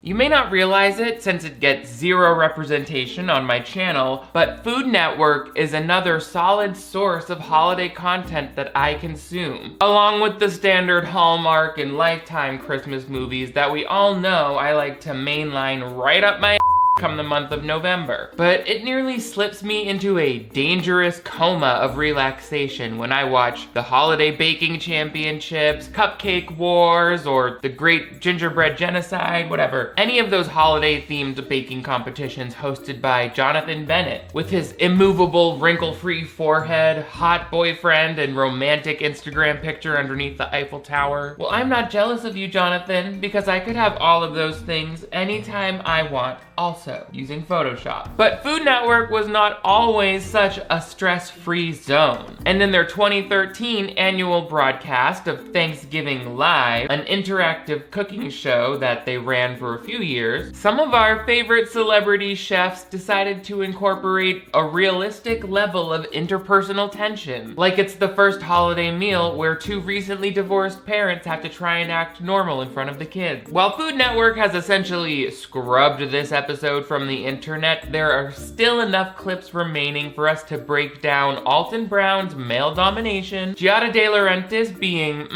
You may not realize it since it gets zero representation on my channel, but Food Network is another solid source of holiday content that I consume, along with the standard Hallmark and Lifetime Christmas movies that we all know I like to mainline right up my come the month of November. But it nearly slips me into a dangerous coma of relaxation when I watch the Holiday Baking Championships, Cupcake Wars, or the Great Gingerbread Genocide, whatever. Any of those holiday-themed baking competitions hosted by Jonathan Bennett, with his immovable, wrinkle-free forehead, hot boyfriend, and romantic Instagram picture underneath the Eiffel Tower. Well, I'm not jealous of you, Jonathan, because I could have all of those things anytime I want, also using Photoshop. But Food Network was not always such a stress-free zone. And in their 2013 annual broadcast of Thanksgiving Live, an interactive cooking show that they ran for a few years, some of our favorite celebrity chefs decided to incorporate a realistic level of interpersonal tension. Like it's the first holiday meal where two recently divorced parents have to try and act normal in front of the kids. While Food Network has essentially scrubbed this episode from the internet, there are still enough clips remaining for us to break down Alton Brown's male domination, Giada De Laurentiis being,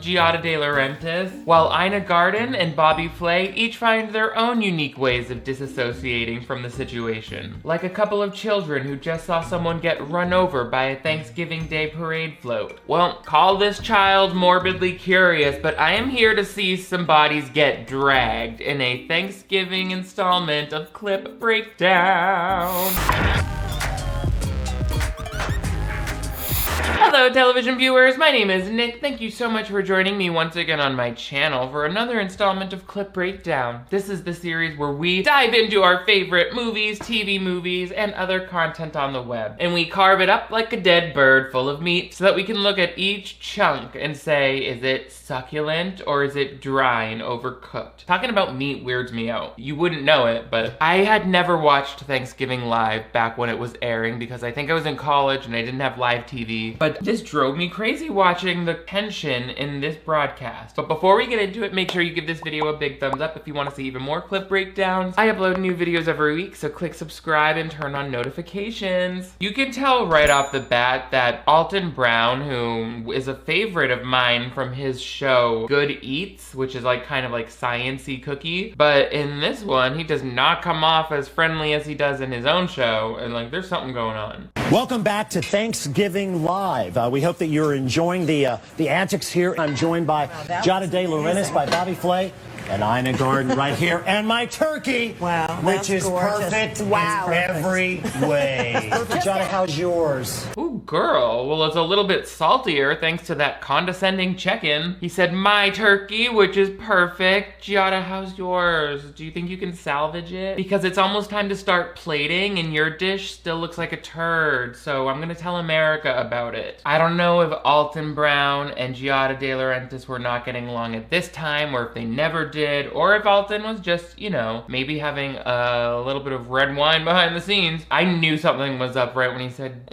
Giada De Laurentiis, while Ina Garten and Bobby Flay each find their own unique ways of disassociating from the situation. Like a couple of children who just saw someone get run over by a Thanksgiving Day parade float. Well, call this child morbidly curious, but I am here to see some bodies get dragged in a Thanksgiving installment of Clip Breakdown. Hello television viewers, my name is Nick. Thank you so much for joining me once again on my channel for another installment of Clip Breakdown. This is the series where we dive into our favorite movies, TV movies, and other content on the web. And we carve it up like a dead bird full of meat so that we can look at each chunk and say, is it succulent or is it dry and overcooked? Talking about meat weirds me out. You wouldn't know it, but I had never watched Thanksgiving Live back when it was airing because I think I was in college and I didn't have live TV. But this drove me crazy watching the tension in this broadcast. But before we get into it, make sure you give this video a big thumbs up if you want to see even more clip breakdowns. I upload new videos every week, so click subscribe and turn on notifications. You can tell right off the bat that Alton Brown, who is a favorite of mine from his show Good Eats, which is like kind of like science-y cookie, but in this one, he does not come off as friendly as he does in his own show, and like there's something going on. Welcome back to Thanksgiving Live. We hope that you're enjoying the antics here. I'm joined by Giada De Laurentiis, by Bobby Flay, and Ina Garten right here, and my turkey, which is gorgeous. Perfect in every way. Giada, how's yours? Ooh, girl. Well, it's a little bit saltier thanks to that condescending check-in. He said, my turkey, which is perfect. Giada, how's yours? Do you think you can salvage it? Because it's almost time to start plating, and your dish still looks like a turd, so I'm gonna tell America about it. I don't know if Alton Brown and Giada De Laurentiis were not getting along at this time, or if they never did, or if Alton was just, you know, maybe having a little bit of red wine behind the scenes. I knew something was up right when he said,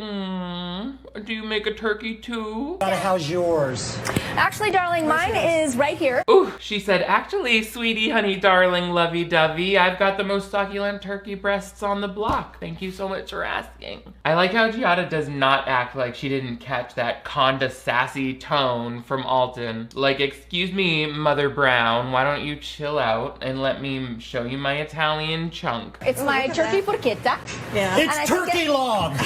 do you make a turkey too? How's yours? Actually, darling, mine is right here. Ooh, she said, actually, sweetie, honey, darling, lovey-dovey, I've got the most succulent turkey breasts on the block. Thank you so much for asking. I like how Giada does not act like she didn't catch that conda sassy tone from Alton. Like, excuse me, Mother Brown, why don't you chill out and let me show you my Italian chunk? It's my turkey porchetta. Yeah. It's turkey log.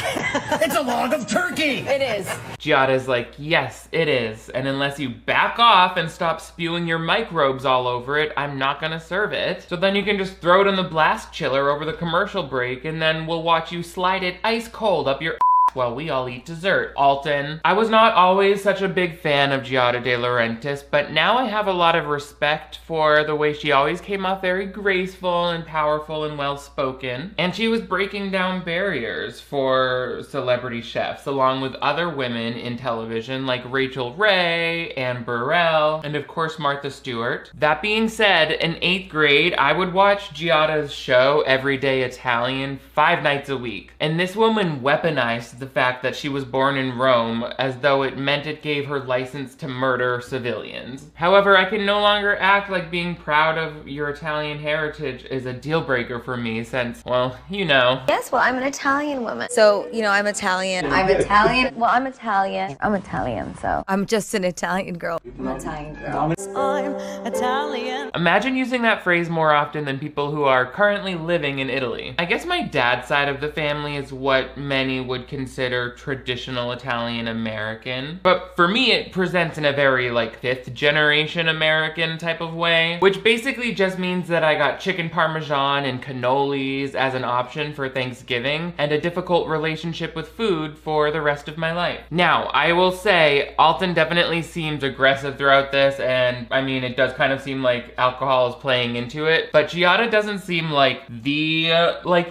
It's a log of turkey. It is. Giada's like, yes, it is. And unless you back off and stop spewing your microbes all over it, I'm not gonna serve it. So then you can just throw it in the blast chiller over the commercial break, and then we'll watch you slide it ice cold up your while we all eat dessert. Alton. I was not always such a big fan of Giada De Laurentiis, but now I have a lot of respect for the way she always came off very graceful and powerful and well-spoken. And she was breaking down barriers for celebrity chefs, along with other women in television like Rachel Ray, Anne Burrell, and of course Martha Stewart. That being said, in 8th grade, I would watch Giada's show Everyday Italian 5 nights a week. And this woman weaponized the fact that she was born in Rome, as though it meant it gave her license to murder civilians. However, I can no longer act like being proud of your Italian heritage is a deal breaker for me since, well, you know. Yes, well, I'm an Italian woman. So, you know, I'm Italian. I'm Italian. Well, I'm Italian. I'm Italian, so. I'm just an Italian girl. I'm an Italian girl. I'm Italian. Imagine using that phrase more often than people who are currently living in Italy. I guess my dad's side of the family is what many would consider traditional Italian American. But for me, it presents in a very, like, 5th generation American type of way, which basically just means that I got chicken parmesan and cannolis as an option for Thanksgiving and a difficult relationship with food for the rest of my life. Now, I will say, Alton definitely seems aggressive throughout this, and I mean, it does kind of seem like alcohol is playing into it, but Giada doesn't seem like the,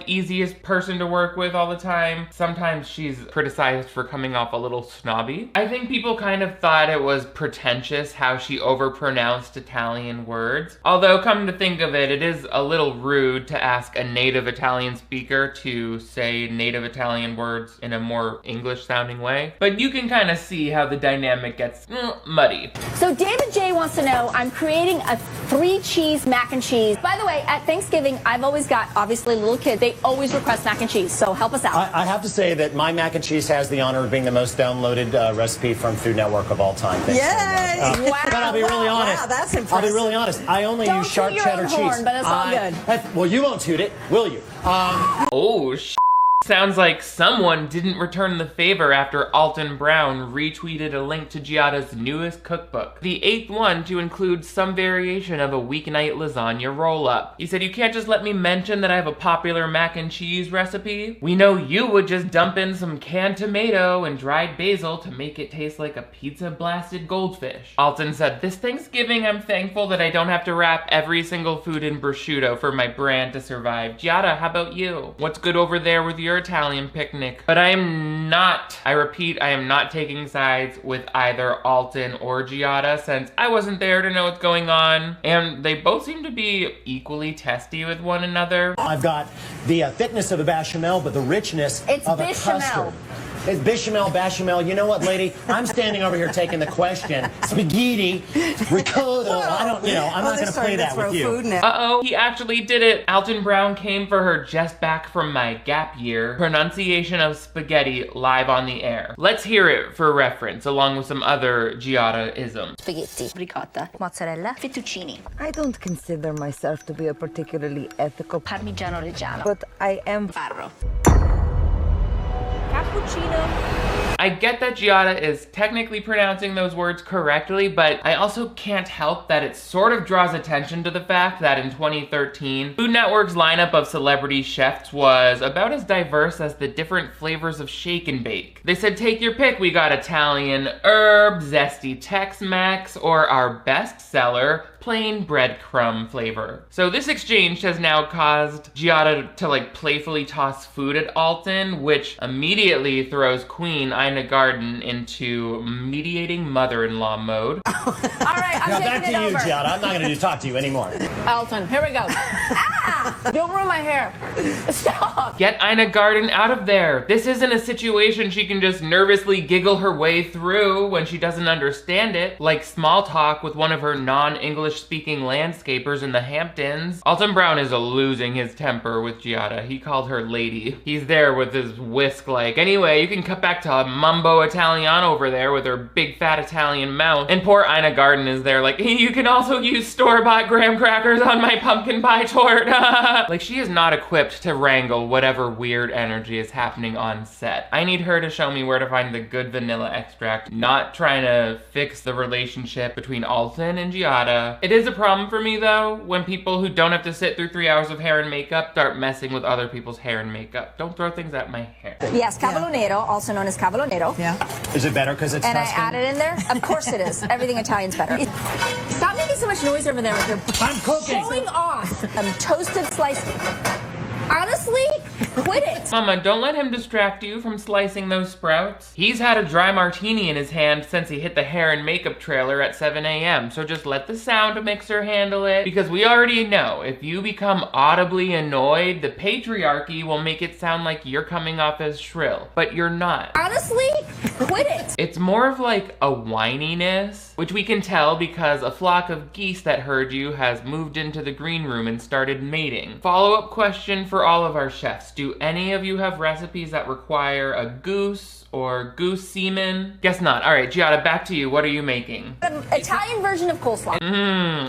easiest person to work with all the time. Sometimes she's criticized for coming off a little snobby. I think people kind of thought it was pretentious how she overpronounced Italian words. Although, come to think of it, it is a little rude to ask a native Italian speaker to say native Italian words in a more English-sounding way. But you can kind of see how the dynamic gets muddy. So David J wants to know, I'm creating a 3-cheese mac and cheese. By the way, at Thanksgiving, I've always got, obviously, little kids. They always request mac and cheese, so help us out. I have to say that my mac and cheese has the honor of being the most downloaded recipe from Food Network of all time. Thanks so much. Wow. But I'll be really honest. Wow, that's impressive. I'll be really honest. I only Don't use sharp toot your cheddar own cheese. horn, but it's all good. Well, you won't toot it, will you? Oh, Sounds like someone didn't return the favor after Alton Brown retweeted a link to Giada's newest cookbook, the 8th one to include some variation of a weeknight lasagna roll-up. He said, "You can't just let me mention that I have a popular mac and cheese recipe. We know you would just dump in some canned tomato and dried basil to make it taste like a pizza-blasted goldfish." Alton said, "This Thanksgiving, I'm thankful that I don't have to wrap every single food in prosciutto for my brand to survive. Giada, how about you? What's good over there with your Italian picnic?" But I repeat, I am not taking sides with either Alton or Giada since I wasn't there to know what's going on, and they both seem to be equally testy with one another. I've got the thickness of a bechamel, but the richness It's of a bechamel. custard. It's bechamel. You know what, lady? I'm standing over here taking the question. Spaghetti, ricotta. I'm not going to play that with you. Uh-oh, he actually did it. Alton Brown came for her just back from my gap year pronunciation of spaghetti live on the air. Let's hear it for reference, along with some other Giada-isms. Spaghetti, ricotta, mozzarella, fettuccine, I don't consider myself to be a particularly ethical, parmigiano reggiano, but I am farro, cappuccino. I get that Giada is technically pronouncing those words correctly, but I also can't help that it sort of draws attention to the fact that in 2013, Food Network's lineup of celebrity chefs was about as diverse as the different flavors of shake and bake. They said, take your pick. We got Italian herb, zesty Tex-Mex, or our bestseller, plain breadcrumb flavor. So this exchange has now caused Giada to playfully toss food at Alton, which immediately throws Queen Ina Garten into mediating mother-in-law mode. All right, I'm Now taking back to it you, over. Giada. I'm not going to talk to you anymore. Alton, here we go. Don't ruin my hair. Stop. Get Ina Garten out of there. This isn't a situation she can just nervously giggle her way through when she doesn't understand it, like small talk with one of her non-English speaking landscapers in the Hamptons. Alton Brown is losing his temper with Giada. He called her lady. He's there with his whisk anyway, you can cut back to Mumbo Italiano over there with her big fat Italian mouth. And poor Ina Garten is there you can also use store-bought graham crackers on my pumpkin pie tort. She is not equipped to wrangle whatever weird energy is happening on set. I need her to show me where to find the good vanilla extract, not trying to fix the relationship between Alton and Giada. It is a problem for me though, when people who don't have to sit through 3 hours of hair and makeup start messing with other people's hair and makeup. Don't throw things at my hair. Yes, cavolo nero, also known as cavolo nero. Yeah. Is it better because it's And Tuscan? I added in there. Of course it is. Everything Italian's better. Stop making so much noise over there with your I'm cooking. showing off. Toasted slice. Honestly, Quit it. Mama, don't let him distract you from slicing those sprouts. He's had a dry martini in his hand since he hit the hair and makeup trailer at 7 a.m. So just let the sound mixer handle it, because we already know if you become audibly annoyed, the patriarchy will make it sound like you're coming off as shrill, but you're not. Honestly, quit it. It's more of like a whininess, which we can tell because a flock of geese that heard you has moved into the green room and started mating. Follow-up question for all of our chefs. Do any of you have recipes that require a goose or goose semen? Guess not. All right, Giada, back to you. What are you making? The Italian version of coleslaw.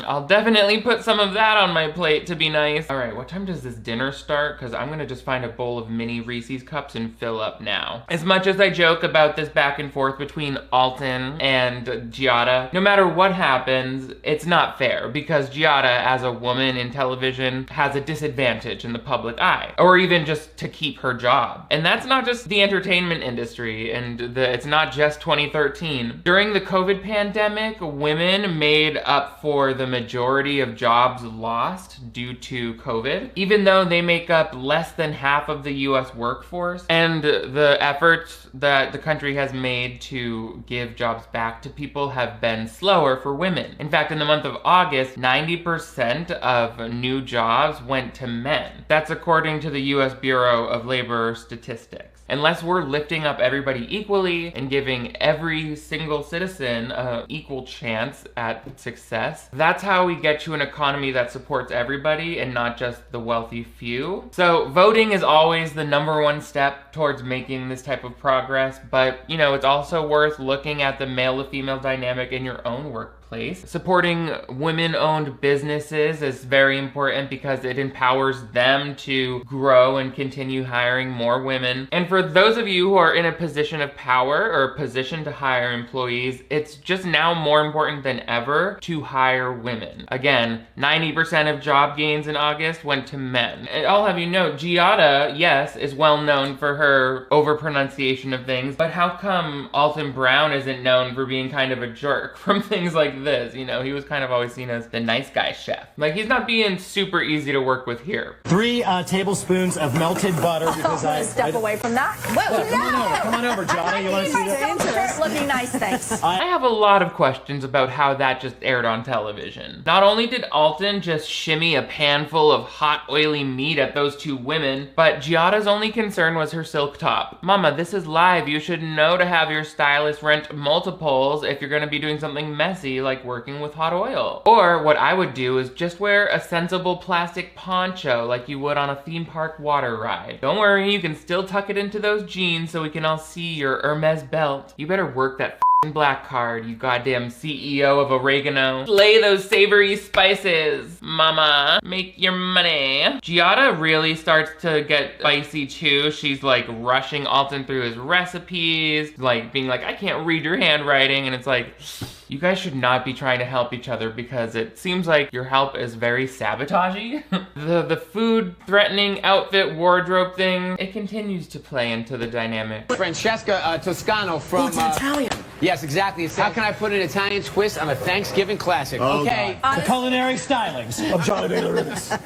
I'll definitely put some of that on my plate to be nice. All right, what time does this dinner start? Because I'm gonna just find a bowl of mini Reese's cups and fill up now. As much as I joke about this back and forth between Alton and Giada, no matter what happens, it's not fair because Giada, as a woman in television, has a disadvantage in the public eye, or even just to keep her job. And that's not just the entertainment industry, and it's not just 2013. During the COVID pandemic, women made up for the majority of jobs lost due to COVID, even though they make up less than half of the US workforce. And the efforts that the country has made to give jobs back to people have been slower for women. In fact, in the month of August, 90% of new jobs went to men. That's according to the US Bureau of Labor Statistics. Unless we're lifting up everybody equally and giving every single citizen an equal chance at success, that's how we get to an economy that supports everybody and not just the wealthy few. So voting is always the #1 step towards making this type of progress, but you know, it's also worth looking at the male to female dynamic in your own workplace. Supporting women-owned businesses is very important because it empowers them to grow and continue hiring more women. And for those of you who are in a position of power or a position to hire employees, it's just now more important than ever to hire women. Again, 90% of job gains in August went to men. And I'll have you know, Giada, yes, is well known for her over-pronunciation of things, but how come Alton Brown isn't known for being kind of a jerk from things like this? You know, he was kind of always seen as the nice guy chef. Like, he's not being super easy to work with here. 3 tablespoons of melted butter because I'm gonna step away from that. Whoa, Come on over, Johnny. You want to see that? Looking nice, thanks. I have a lot of questions about how that just aired on television. Not only did Alton just shimmy a pan full of hot, oily meat at those two women, but Giada's only concern was her silk top. Mama, this is live. You should know to have your stylist rent multiples if you're gonna be doing something messy like working with hot oil. Or what I would do is just wear a sensible plastic poncho like you would on a theme park water ride. Don't worry, you can still tuck it into those jeans so we can all see your Hermes belt. You better work that black card, you goddamn CEO of oregano. Slay those savory spices, mama. Make your money. Giada really starts to get spicy too. She's like rushing Alton through his recipes, like being like, I can't read your handwriting, and it's like, you guys should not be trying to help each other because it seems like your help is very sabotagey. the food threatening outfit wardrobe thing, it continues to play into the dynamic. Francesca Toscano from... It's Italian. Yes, exactly. How can I put an Italian twist on a Thanksgiving classic? Okay. The culinary stylings of Giada De Laurentiis.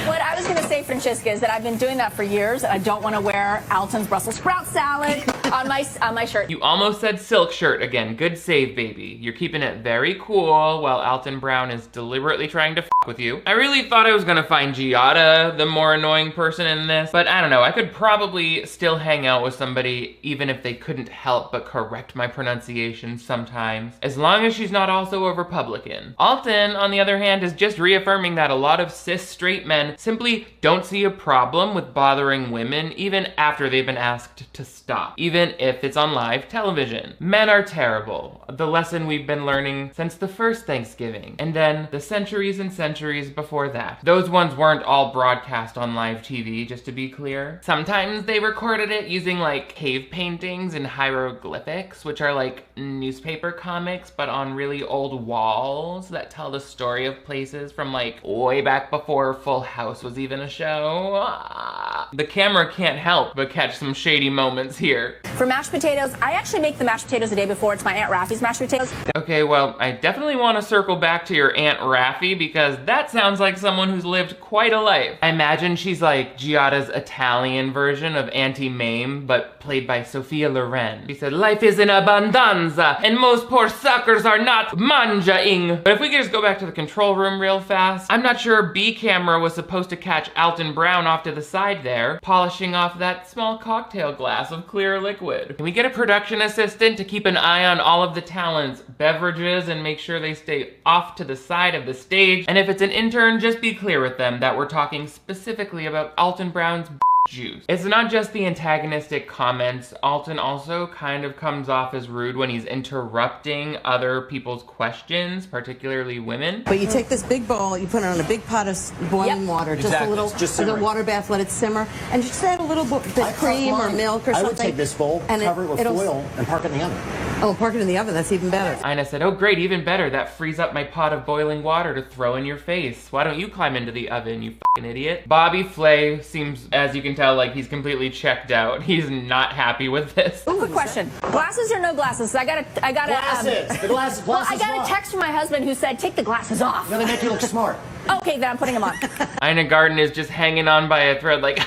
What I was going to say, Francesca, is that I've been doing that for years, and I don't want to wear Alton's Brussels sprout salad on my shirt. You almost said silk shirt again. Good save, baby. You're keeping it very cool while Alton Brown is deliberately trying to f with you. I really thought I was gonna find Giada the more annoying person in this, but I don't know. I could probably still hang out with somebody even if they couldn't help but correct my pronunciation sometimes, as long as she's not also a Republican. Alton, on the other hand, is just reaffirming that a lot of cis straight men simply don't see a problem with bothering women even after they've been asked to stop, even if it's on live television. Men are terrible. The lesson we've been learning since the first Thanksgiving, and then the centuries and centuries before that. Those ones weren't all broadcast on live TV, just to be clear. Sometimes they recorded it using like cave paintings and hieroglyphics, which are like newspaper comics, but on really old walls that tell the story of places from like way back before Full House was even even a show. The camera can't help but catch some shady moments here. For mashed potatoes, I actually make the mashed potatoes the day before. It's my Aunt Raffy's mashed potatoes. Okay, well, I definitely want to circle back to your Aunt Raffy because that sounds like someone who's lived quite a life. I imagine she's like Giada's Italian version of Auntie Mame, but played by Sophia Loren. She said, life is in abundanza, and most poor suckers are not manjaing. But if we could just go back to the control room real fast, I'm not sure B camera was supposed to catch Alton Brown off to the side there, polishing off that small cocktail glass of clear liquid. Can we get a production assistant to keep an eye on all of the talents' beverages and make sure they stay off to the side of the stage? And if it's an intern, just be clear with them that we're talking specifically about Alton Brown's juice. It's not just the antagonistic comments. Alton also kind of comes off as rude when he's interrupting other people's questions, particularly women. But you take this big bowl, you put it on a big pot of boiling water, just a little, just like a water bath, let it simmer, and just add a little bit of cream or milk or something. I would take this bowl, cover it with foil, and park it in the oven. Oh, park it in the oven, that's even better. Ina said, oh great, even better. That frees up my pot of boiling water to throw in your face. Why don't you climb into the oven, you fucking idiot? Bobby Flay seems, as you can tell, like he's completely checked out. He's not happy with this. Quick question. Glasses or no glasses? I got Glasses! The glasses, well, I got a text from my husband who said, take the glasses off. They make you look smart. Okay, then I'm putting them on. Ina Garten is just hanging on by a thread like,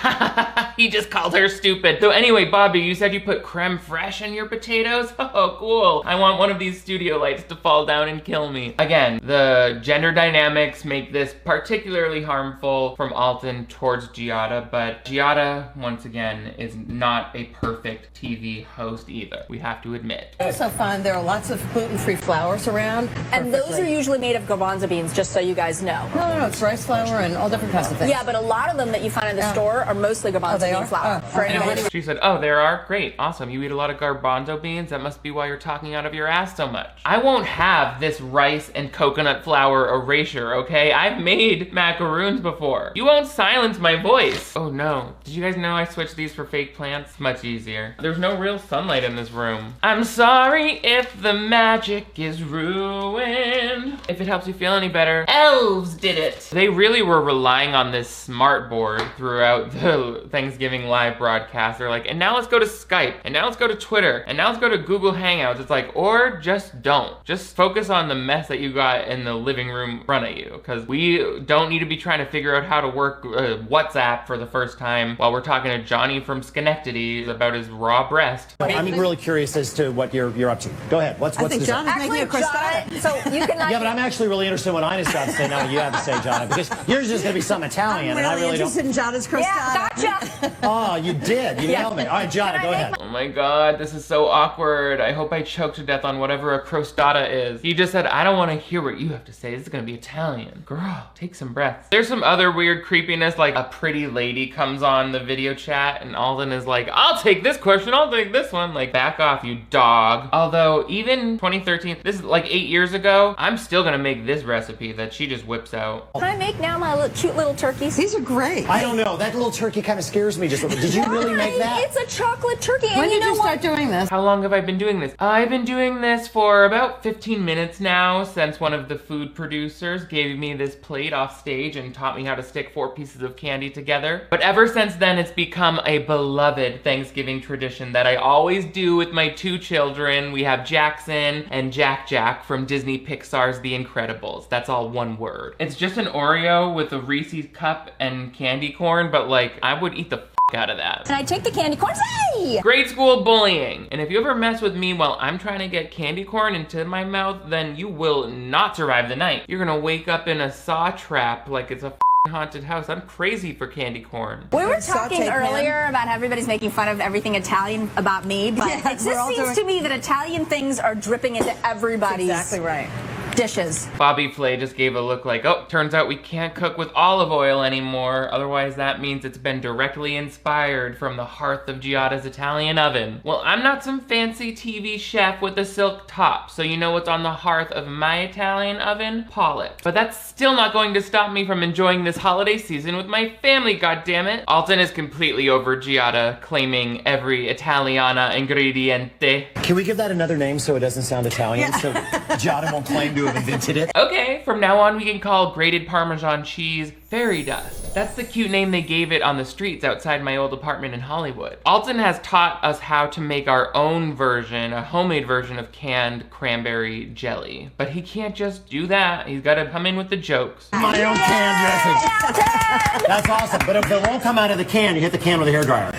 he just called her stupid. So anyway, Bobby, you said you put creme fraiche in your potatoes? Oh, cool. I want one of these studio lights to fall down and kill me. Again, the gender dynamics make this particularly harmful from Alton towards Giada, but Giada, once again, is not a perfect TV host either. We have to admit. I also find there are lots of gluten-free flours around. And those are usually made of garbanzo beans, just so you guys know. No, it's rice flour and all different kinds of things. Yeah, but a lot of them that you find in the store are mostly garbanzo bean flour. For anybody. She said, oh, there are? Great, awesome. You eat a lot of garbanzo beans? That must be why you're talking out of your ass so much. I won't have this rice and coconut flour erasure, okay? I've made macaroons before. You won't silence my voice. Oh no, did you guys know I switched these for fake plants? Much easier. There's no real sunlight in this room. I'm sorry if the magic is ruined. If it helps you feel any better, elves did it. They really were relying on this smart board throughout the Thanksgiving live broadcast. They're like, and now let's go to Skype, and now let's go to Twitter, and now let's go to Google Hangouts. It's like, or just don't. Just focus on the mess that you got in the living room in front of you, because we don't need to be trying to figure out how to work WhatsApp for the first time while we're talking to Johnny from Schenectady about his raw breast. I'm really curious as to what you're up to. Go ahead. What's I think this? John is making a crostata. So you can. Yeah, but I'm actually really interested in what Ina's got to say now. What you have to say, John, because yours is just going to be something Italian, I'm and I really interested in Giada's crostata. Yeah, gotcha. Oh, you did. You nailed me. All right, John, go ahead. Oh my god, this is so awkward. I hope I choke to death on whatever a crostata is. He just said, I don't want to hear what you have to say. This is gonna be Italian. Girl, take some breaths. There's some other weird creepiness, like a pretty lady comes on the video chat and Alden is like, I'll take this question, I'll take this one. Like, back off, you dog. Although, even 2013, this is like 8 years ago, I'm still gonna make this recipe that she just whips out. Can I make now my cute little turkeys? These are great. I don't know. That little turkey kind of scares me. Just did you really make that? It's a chocolate turkey. When and did you know you start doing this? How long have I been doing this? I've been doing this for about 15 minutes now, since one of the food producers gave me this plate off stage and taught me how to stick 4 pieces of candy together. But ever since then, it's become a beloved Thanksgiving tradition that I always do with my 2 children. We have Jackson and Jack from Disney Pixar's The Incredibles. That's all one word. It's just an Oreo with a Reese's cup and candy corn, but like, I would eat the out of that. And I take the candy corn. Hey! Grade school bullying. And if you ever mess with me while I'm trying to get candy corn into my mouth, then you will not survive the night. You're gonna wake up in a saw trap like it's a haunted house. I'm crazy for candy corn. We were talking earlier about how everybody's making fun of everything Italian about me, but it just seems to me that Italian things are dripping into everybody's Exactly right. dishes. Bobby Flay just gave a look like, oh, turns out we can't cook with olive oil anymore. Otherwise, that means it's been directly inspired from the hearth of Giada's Italian oven. Well, I'm not some fancy TV chef with a silk top, so you know what's on the hearth of my Italian oven? Pollock. But that's still not going to stop me from enjoying this holiday season with my family, goddammit. Alton is completely over Giada, claiming every Italiana ingrediente. Can we give that another name so it doesn't sound Italian? So Giada won't claim to have invented it. Okay, from now on we can call grated Parmesan cheese fairy dust. That's the cute name they gave it on the streets outside my old apartment in Hollywood. Alton has taught us how to make our own version, a homemade version of canned cranberry jelly. But he can't just do that. He's gotta come in with the jokes. My own can dressing. That's awesome. But if it won't come out of the can, you hit the can with a hairdryer.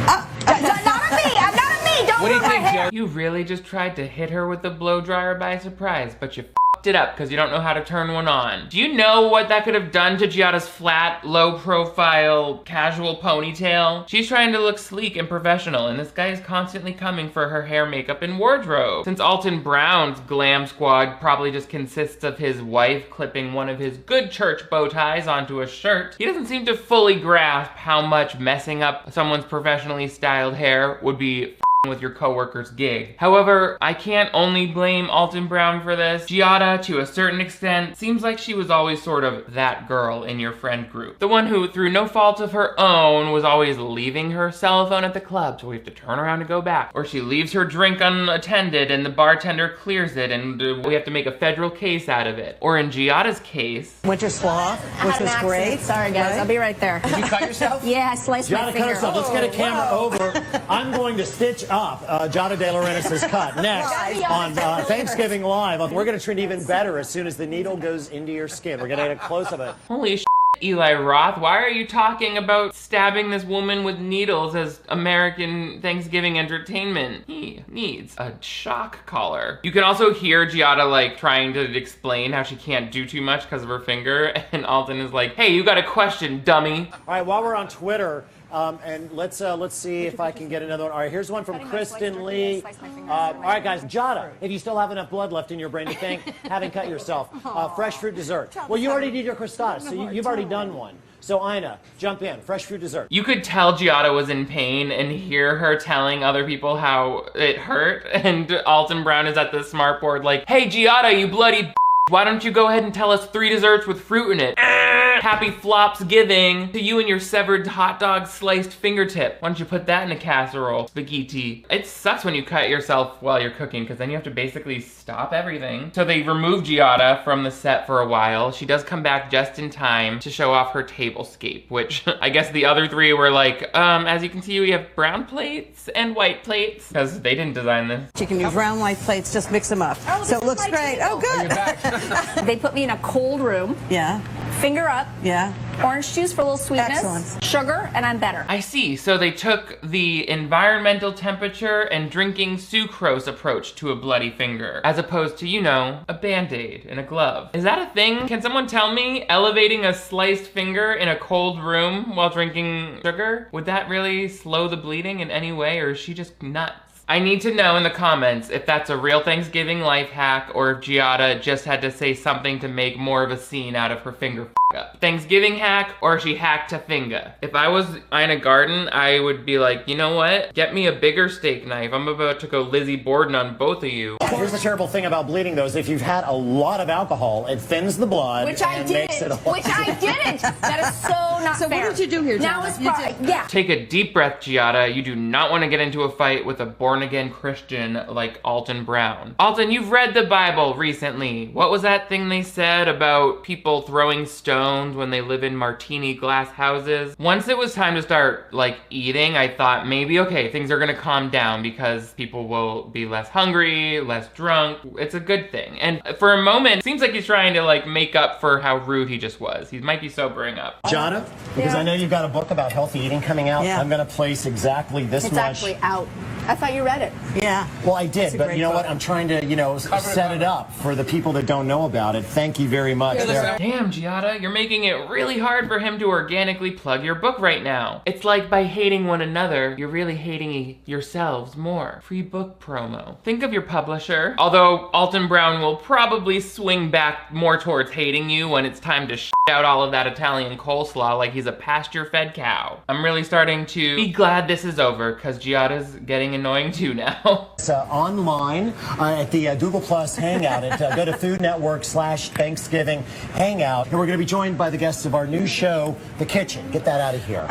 Not on me! I'm not on me! Don't What do you ruin my think, hair! Joe? You really just tried to hit her with the blow dryer by surprise, but you f***ed it up because you don't know how to turn one on. Do you know what that could have done to Giada's flat, low-profile, casual ponytail? She's trying to look sleek and professional, and this guy is constantly coming for her hair, makeup, and wardrobe. Since Alton Brown's glam squad probably just consists of his wife clipping one of his good church bow ties onto a shirt, he doesn't seem to fully grasp how much messing up someone's professionally styled hair would be with your coworker's gig. However, I can't only blame Alton Brown for this. Giada, to a certain extent, seems like she was always sort of that girl in your friend group. The one who, through no fault of her own, was always leaving her cell phone at the club, so we have to turn around to go back. Or she leaves her drink unattended and the bartender clears it and we have to make a federal case out of it. Or in Giada's case, Winter sloth, I which had an was accident. great. Sorry, guys. Right? I'll be right there. Did you cut yourself? Yeah, I sliced my Giada cut finger. herself. Let's get a camera over. I'm going to stitch up Giada De Laurentiis' cut next on Thanksgiving Live. We're going to treat even better as soon as the needle goes into your skin. We're going to get a close of it. holy shit, Eli Roth, why are you talking about stabbing this woman with needles as American Thanksgiving entertainment? He needs a shock collar. You can also hear Giada like trying to explain how she can't do too much because of her finger, and Alton is like, hey, you got a question, dummy. All right, while we're on Twitter, and let's see if I can get another one. All right, here's one from Kristen Lee. All right, guys, Giada, if you still have enough blood left in your brain to think, having cut yourself, fresh fruit dessert. Well, you already did your crostata, so you've already done one. So Ina, jump in, fresh fruit dessert. You could tell Giada was in pain and hear her telling other people how it hurt, and Alton Brown is at the smart board like, hey Giada, you bloody b****, why don't you go ahead and tell us 3 desserts with fruit in it? Happy flops giving to you and your severed hot dog sliced fingertip. Why don't you put that in a casserole? Spaghetti. It sucks when you cut yourself while you're cooking because then you have to basically stop everything. So they removed Giada from the set for a while. She does come back just in time to show off her tablescape, which I guess the other 3 were like, as you can see, we have brown plates and white plates because they didn't design this. You can use round white plates, just mix them up. So it looks great. Oh, good. They put me in a cold room, Yeah, finger up, yeah. orange juice for a little sweetness, Excellent. sugar, and I'm better. I see. So they took the environmental temperature and drinking sucrose approach to a bloody finger, as opposed to, you know, a Band-Aid and a glove. Is that a thing? Can someone tell me? Elevating a sliced finger in a cold room while drinking sugar? Would that really slow the bleeding in any way, or is she just nuts? I need to know in the comments if that's a real Thanksgiving life hack or if Giada just had to say something to make more of a scene out of her finger up. Thanksgiving hack or she hacked a finger. If I was Ina Garten, I would be like, you know what? Get me a bigger steak knife. I'm about to go Lizzie Borden on both of you. Here's the terrible thing about bleeding, though, is if you've had a lot of alcohol, it thins the blood Which I and makes it didn't. all... Which I didn't. That is so not So fair. what did you do here, Now Giada? it's You part. did- Yeah. Take a deep breath, Giada. You do not want to get into a fight with a born-again Christian like Alton Brown. Alton, you've read the Bible recently. What was that thing they said about people throwing stones when they live in martini glass houses? Once it was time to start, like, eating, I thought maybe, okay, things are gonna calm down because people will be less hungry, less drunk. It's a good thing. And for a moment, it seems like he's trying to, like, make up for how rude he just was. He might be sobering up. Giada, because I know you've got a book about healthy eating coming out, Yeah. I'm going to place exactly this It's much. actually out. I thought you read it. Yeah. Well, I did, a but great you know book. what? I'm trying to, you know, set it up for the people that don't know about it. Thank you very much. There. Damn, Giada, you're making it really hard for him to organically plug your book right now. It's like by hating one another, you're really hating yourselves more. Free book promo. Think of your publisher. Although Alton Brown will probably swing back more towards hating you when it's time to shit out all of that Italian coleslaw like he's a pasture-fed cow. I'm really starting to be glad this is over because Giada's getting annoying too now. It's online at the Google Plus Hangout. Go to Food Network/Thanksgiving Hangout. And we're going to be joined by the guests of our new show, The Kitchen. Get that out of here.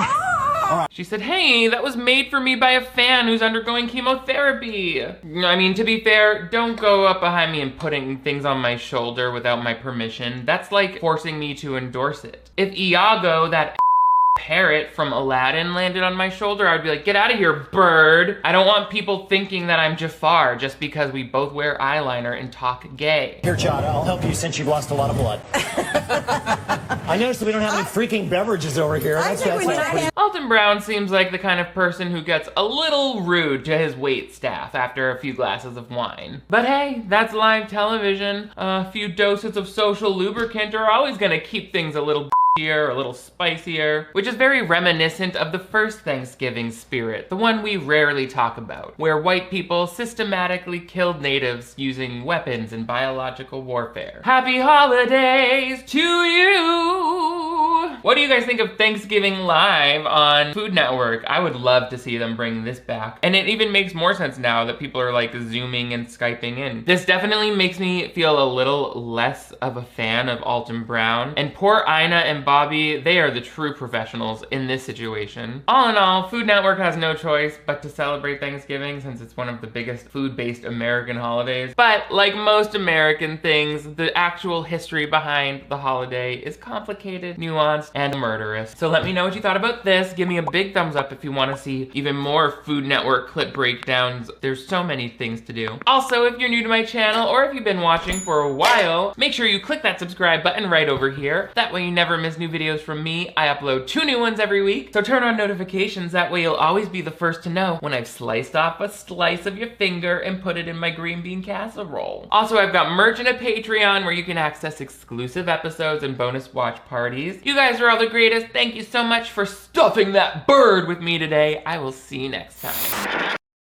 She said, hey, that was made for me by a fan who's undergoing chemotherapy. I mean, to be fair, don't go up behind me and putting things on my shoulder without my permission. That's like forcing me to endorse it. If Iago, that parrot from Aladdin, landed on my shoulder, I would be like, get out of here, bird. I don't want people thinking that I'm Jafar just because we both wear eyeliner and talk gay. Here, Jada, I'll help you since you've lost a lot of blood. I noticed that we don't have any freaking beverages over here. Alton Brown seems like the kind of person who gets a little rude to his wait staff after a few glasses of wine. But hey, that's live television. A few doses of social lubricant are always gonna keep things a little a little spicier, which is very reminiscent of the first Thanksgiving spirit, the one we rarely talk about, where white people systematically killed natives using weapons in biological warfare. Happy holidays to you! What do you guys think of Thanksgiving Live on Food Network? I would love to see them bring this back. And it even makes more sense now that people are like Zooming and Skyping in. This definitely makes me feel a little less of a fan of Alton Brown. And poor Ina and Bobby, they are the true professionals in this situation. All in all, Food Network has no choice but to celebrate Thanksgiving since it's one of the biggest food-based American holidays. But like most American things, the actual history behind the holiday is complicated, nuanced, and murderous. So let me know what you thought about this. Give me a big thumbs up if you want to see even more Food Network clip breakdowns. There's so many things to do. Also, if you're new to my channel or if you've been watching for a while, make sure you click that subscribe button right over here. That way you never miss new videos from me. I upload 2 new ones every week, so turn on notifications. That way you'll always be the first to know when I've sliced off a slice of your finger and put it in my green bean casserole. Also, I've got merch and a Patreon where you can access exclusive episodes and bonus watch parties. You guys are all the greatest. Thank you so much for stuffing that bird with me today. I will see you next time.